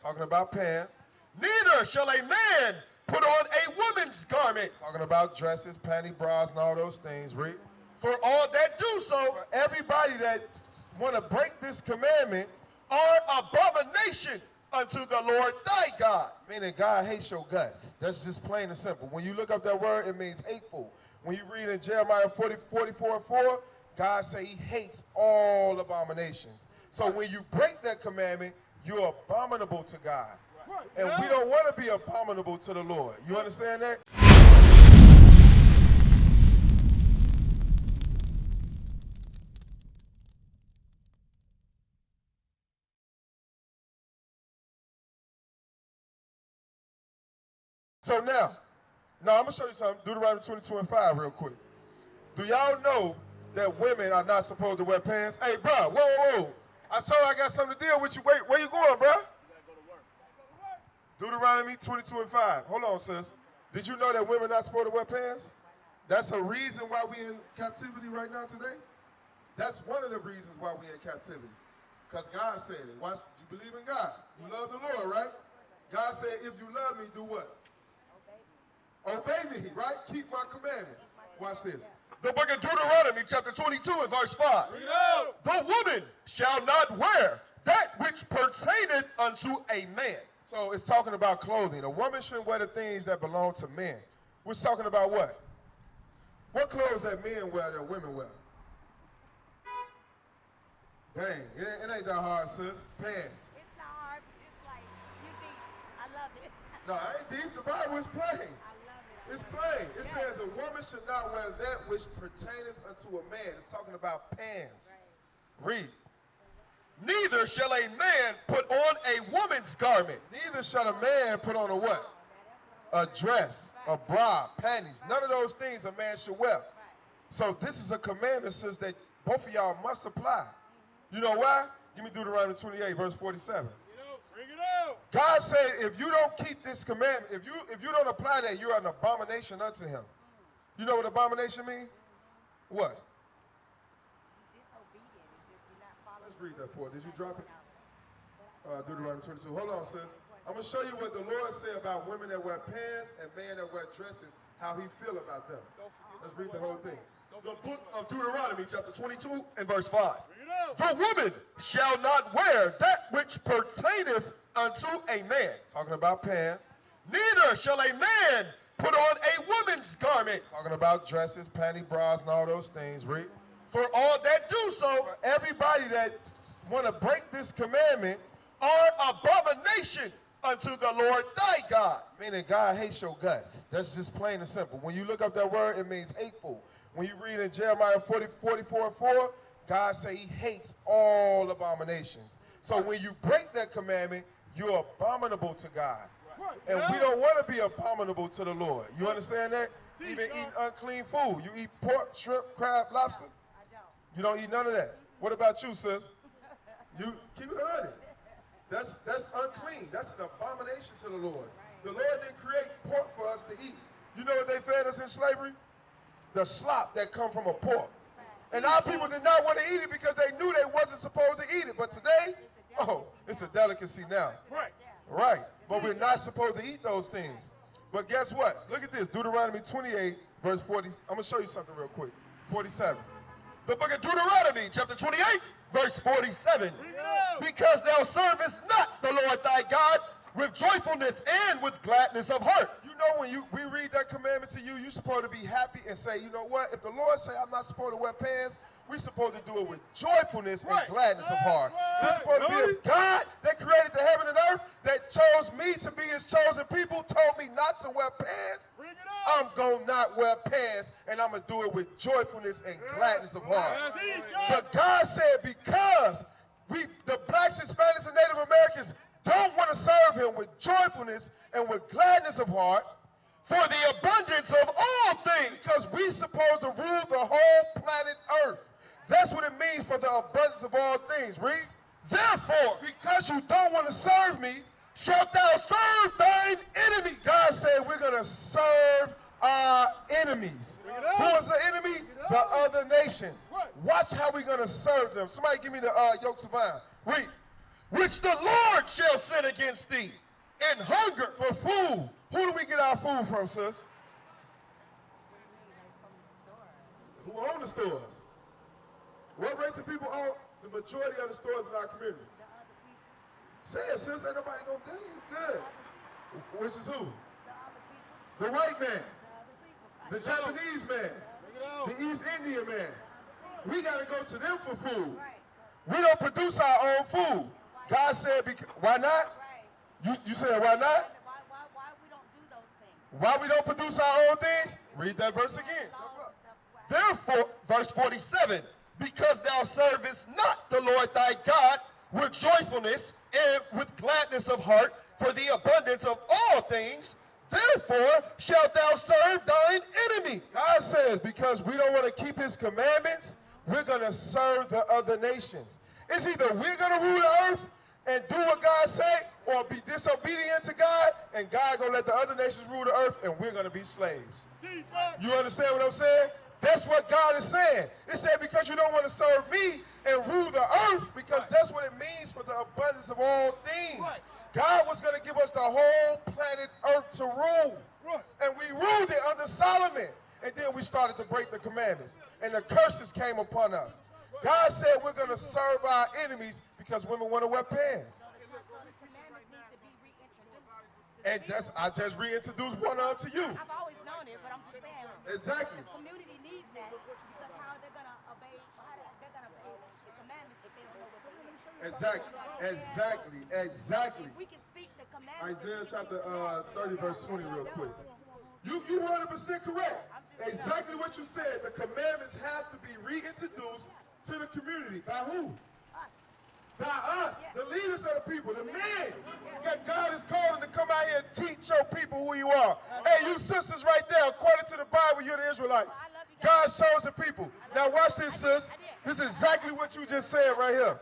talking about pants. Neither shall a man put on a woman's garment, talking about dresses, panty, bras, and all those things. Read. For all that do so, everybody that want to break this commandment are abomination unto the Lord thy God. Meaning God hates your guts. That's just plain and simple. When you look up that word, it means hateful. When you read in Jeremiah 44:4, God say he hates all abominations. So when you break that commandment, you're abominable to God. And we don't want to be abominable to the Lord. You understand that? So now I'm going to show you something. Deuteronomy 22:5 real quick. Do y'all know that women are not supposed to wear pants? Hey, bro, whoa. I saw I got something to deal with you. Wait, where you going, bro? Deuteronomy 22:5. Hold on, sis. Did you know that women are not supposed to wear pants? That's a reason why we're in captivity right now today. That's one of the reasons why we're in captivity. Because God said it. Watch, you believe in God. You love the Lord, right? God said, if you love me, do what? Obey me, right? Keep my commandments. Watch this. The book of Deuteronomy, chapter 22, and verse 5. The woman shall not wear that which pertaineth unto a man. So it's talking about clothing. A woman shouldn't wear the things that belong to men. We're talking about what? What clothes that men wear that women wear? Dang, it ain't that hard, sis. Pants. It's not hard. It's like, you deep. I love it. No, it ain't deep. The Bible is plain. I love it. It's plain. It says a woman should not wear that which pertaineth unto a man. It's talking about pants. Read. Neither shall a man put on a woman's garment. Neither shall a man put on a what? A dress, a bra, panties. None of those things a man should wear. So this is a commandment, says that both of y'all must apply. You know why? Give me Deuteronomy 28, verse 47. Bring it out. God said, if you don't keep this commandment, if you don't apply that, you're an abomination unto him. You know what abomination means? What? Disobedient. It's just you're not following. Let's read that for you. Did you drop it? Deuteronomy 22. Hold on, sis. I'm going to show you what the Lord said about women that wear pants and men that wear dresses, how he feel about them. Let's read the whole thing. The book of Deuteronomy, chapter 22, and verse 5. The woman shall not wear that which pertaineth unto a man. Talking about pants. Neither shall a man put on a woman's garment. Talking about dresses, panty, bras, and all those things. Read. For all that do so, everybody that want to break this commandment are abomination unto the Lord thy God. Meaning God hates your guts. That's just plain and simple. When you look up that word, it means hateful. When you read in Jeremiah 44:4, God say he hates all abominations. So when you break that commandment, you're abominable to God. And we don't want to be abominable to the Lord. You understand that? Even eating unclean food. You eat pork, shrimp, crab, lobster? I don't. You don't eat none of that. What about you, sis? You keep it 100. That's unclean. That's an abomination to the Lord. The Lord didn't create pork for us to eat. You know what they fed us in slavery? The slop that come from a pork. And our people did not want to eat it because they knew they wasn't supposed to eat it. But today, it's a delicacy now. Right. But we're not supposed to eat those things. But guess what? Look at this. Deuteronomy 28, verse 40. I'm going to show you something real quick. 47. The book of Deuteronomy, chapter 28, verse 47. Because thou servest not the Lord thy God with joyfulness and with gladness of heart. You know, when we read that commandment to you, you're supposed to be happy and say, you know what? If the Lord say I'm not supposed to wear pants, we're supposed to do it with joyfulness and gladness of heart. We're supposed to be a God that created the heaven and earth, that chose me to be his chosen people, told me not to wear pants. I'm going to not wear pants, and I'm going to do it with joyfulness and gladness of heart. But God said because the blacks, Hispanics, and Native Americans don't want to serve him with joyfulness and with gladness of heart, for the abundance of all things, because we're supposed to rule the whole planet Earth. That's what it means for the abundance of all things. Read. Therefore, because you don't want to serve me, shalt thou serve thine enemy. God said we're going to serve our enemies. Who is the enemy? The other nations. Watch how we're going to serve them. Somebody give me the yokes of iron. Read. which the Lord shall send against thee, and hunger. For food. Who do we get our food from, sis? From the store. Who own the stores? What race of people own the majority of the stores in our community? The other people. Say it, sis. Ain't nobody gonna tell you. Good. Which is who? The other people. The white man. The other people. The Japanese man. The East Indian man. We gotta go to them for food. Right. We don't produce our own food. God said, why not? Right. You said why not? Why we don't do those things? Why we don't produce our own things? Read that verse again. Jump Laws up. and stuff. Why? Therefore, verse 47, because thou servest not the Lord thy God with joyfulness and with gladness of heart for the abundance of all things, therefore shalt thou serve thine enemy. God says because we don't want to keep his commandments, we're going to serve the other nations. It's either we're going to rule the earth and do what God say, or be disobedient to God, and God going to let the other nations rule the earth, and we're going to be slaves. You understand what I'm saying? That's what God is saying. It said because you don't want to serve me and rule the earth, because that's what it means for the abundance of all things. God was going to give us the whole planet earth to rule. And we ruled it under Solomon. And then we started to break the commandments. And the curses came upon us. God said we're going to serve our enemies because women want to wear pants. So the commandments need to be reintroduced. And I just reintroduced one of them to you. I've always known it, but I'm just saying. Exactly. The community needs that because how they're gonna obey? They're gonna obey the commandments if they don't know what they're doing. Exactly. If we can speak the commandments. Isaiah chapter 30, verse 20 real quick. You 100% correct. Exactly what you said. The commandments have to be reintroduced to the community. By who? By us, the leaders of the people, the men. That God is calling to come out here and teach your people who you are. Hey, you sisters right there, according to the Bible, you're the Israelites. God's chosen people. Now watch this, sis. This is exactly what you just said right here.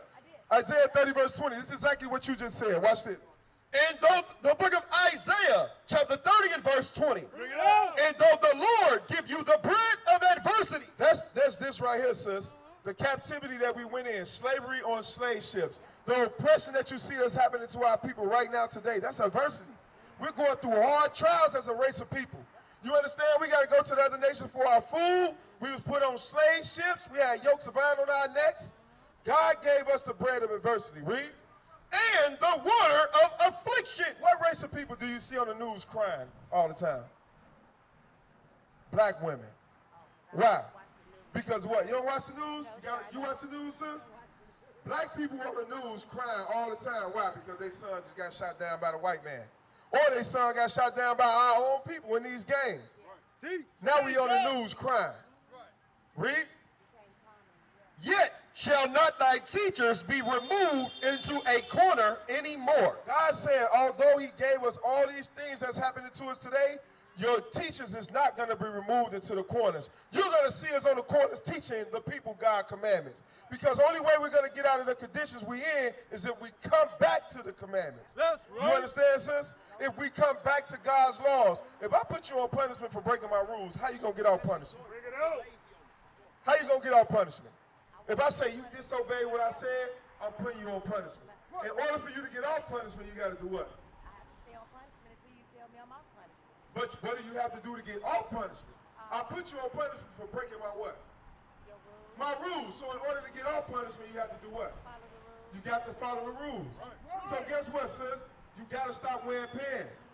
Isaiah 30, verse 20. This is exactly what you just said. Watch this. And though the book of Isaiah, chapter 30 and verse 20, and though the Lord give you the bread of adversity. That's this right here, sis. The captivity that we went in, slavery on slave ships, the oppression that you see that's happening to our people right now today, that's adversity. We're going through hard trials as a race of people. You understand? We got to go to the other nations for our food. We was put on slave ships. We had yokes of iron on our necks. God gave us the bread of adversity. Read. And the water of affliction. What race of people do you see on the news crying all the time? Black women. Why? Because what? You don't watch the news? You watch the news, sis? Black people on the news crying all the time. Why? Because their son just got shot down by the white man. Or their son got shot down by our own people in these gangs. Now we on the news crying. Read. Yet shall not thy teachers be removed into a corner anymore. God said, although he gave us all these things that's happening to us today, your teachers is not going to be removed into the corners. You're going to see us on the corners teaching the people God's commandments. Because the only way we're going to get out of the conditions we in is if we come back to the commandments. That's right. You understand, sis? If we come back to God's laws. If I put you on punishment for breaking my rules, how you going to get off punishment? Bring it out. How you going to get off punishment? If I say you disobey what I said, I'm putting you on punishment. In order for you to get off punishment, you got to do what? I have to stay on punishment until you tell me I'm off punishment. But what do you have to do to get off punishment? I put you on punishment for breaking my what? Your rules, My rules. So in order to get off punishment, you have to do what? follow the rules. You got to follow the rules. So guess what, sis? You got to stop wearing pants.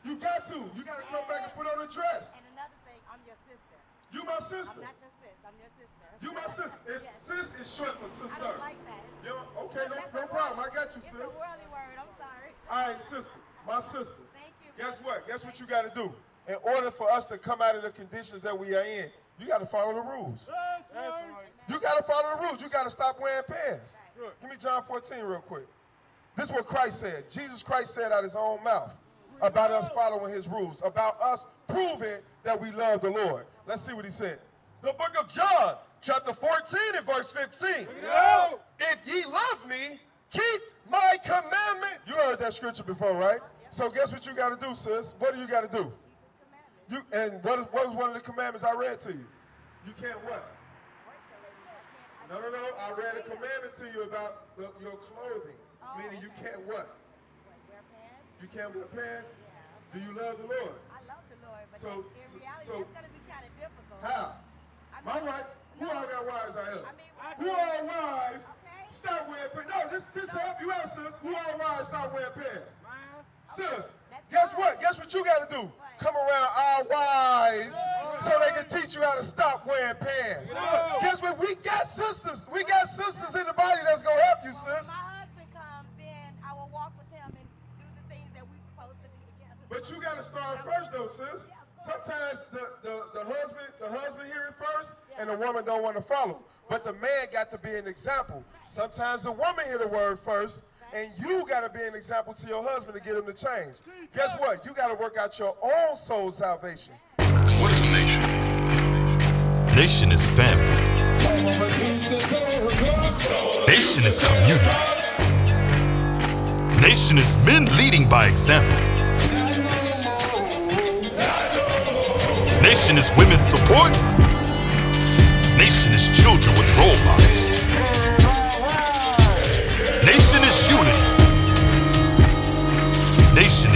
You got to. You got to come back and put on a dress. And another thing, I'm your sister. You my sister. I'm not your sis. I'm your sister. You my sister. Yes. Sis is short for I sister. don't like that. Okay, no problem. I got you, It's sis. a worldly word. I'm sorry. All right, sister. My sister. Thank you. Guess what? Guess what you got to do? In order for us to come out of the conditions that we are in, you got to follow the rules. That's right. You got to follow the rules. You got to stop wearing pants. Right. Give me John 14 real quick. This is what Christ said. Jesus Christ said out of his own mouth about us following his rules, about us proving that we love the Lord. Let's see what he said. The book of John, chapter 14 and verse 15. Bring it out. If ye love me, keep my commandments. You heard that scripture before, right? So guess what you got to do, sis? What do you got to do? You and what was one of the commandments I read to you? You can't what? No. I read a commandment to you about your clothing. Oh, Meaning you okay. can't what? Wear pants? You can't wear pants? Yeah. Do you love the Lord? I love the Lord, but So- in reality, so- that's going to be kind of difficult. How? I My wife, who no, all got wives out here? I mean, Who all wives Okay. stop wearing pants? No, this to help you out, sis. Who all wives stop wearing pants? Sis, guess what? Guess what you got to do? Come around our wives so they can teach you how to stop wearing pants. Guess what? We got sisters. We got sisters in the body that's going to help you, When sis. my husband comes, then I will walk with him and do the things that we're supposed to do together. But you got to start first, though, sis. Sometimes the husband hear it first, and the woman don't want to follow. But the man got to be an example. Sometimes the woman hear the word first, and you got to be an example to your husband to get him to change. Guess what? You got to work out your own soul salvation. What is a nation? Nation is family. Nation is community. Nation is men leading by example. Nation is women's support. Nation is children with role models. Nation is unity. Nation